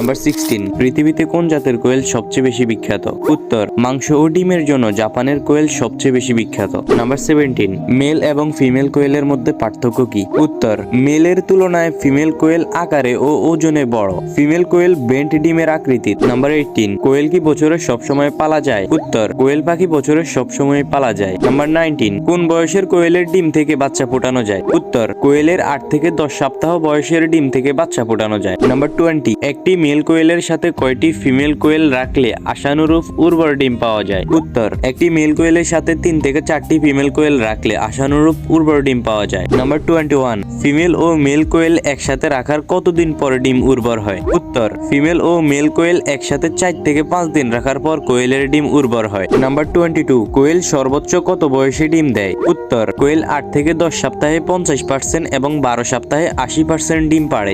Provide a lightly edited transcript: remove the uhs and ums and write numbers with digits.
Number 16, পৃথিবীতে কোন জাতের কোয়েল সবচেয়ে বেশি বিখ্যাত? উত্তর, মাংস ও ডিমের জন্য জাপানের কোয়েল সবচেয়ে বেশি বিখ্যাত। নাম্বার 17, মেল এবং ফিমেল কোয়েলের মধ্যে পার্থক্য কি? উত্তর, মেলের তুলনায় ফিমেল কোয়েল আকারে ও ওজনে বড়। ফিমেল কোয়েল বেন্ট ডিমের আকৃতির। নাম্বার 18, কোয়েল কি বছরে সবসময় পালা যায়? উত্তর, কোয়েল পাখি বছরে সবসময় পালা যায়। নাম্বার 19, কোন বয়সের কোয়েলের ডিম থেকে বাচ্চা ফোটানো যায়? উত্তর, কোয়েলের 8 থেকে 10 সপ্তাহ বয়সের ডিম থেকে বাচ্চা ফোটানো যায়। নাম্বার 20, একটি মেল কোয়েলের সাথে কয়টি ফিমেল কোয়েল রাখলে আশানুরূপ উর্বর ডিম পাওয়া যায়? উত্তর, একটি মেল কোয়েলের সাথে 3 থেকে 4টি ফিমেল কোয়েল রাখলে আশানুরূপ উর্বর ডিম পাওয়া যায়। নাম্বার 21, ফিমেল ও মেল কোয়েল একসাথে রাখার কতদিন পর ডিম উর্বর হয়? উত্তর, ফিমেল ও মেল কোয়েল একসাথে 4 থেকে 5 দিন রাখার পর কোয়েলের ডিম উর্বর হয়। নাম্বার 22, কোয়েল সর্বোচ্চ কত বয়সে ডিম দেয়? উত্তর, কোয়েল 8 থেকে 10 সপ্তাহে 50% এবং 12 সপ্তাহে 80% ডিম পাড়ে।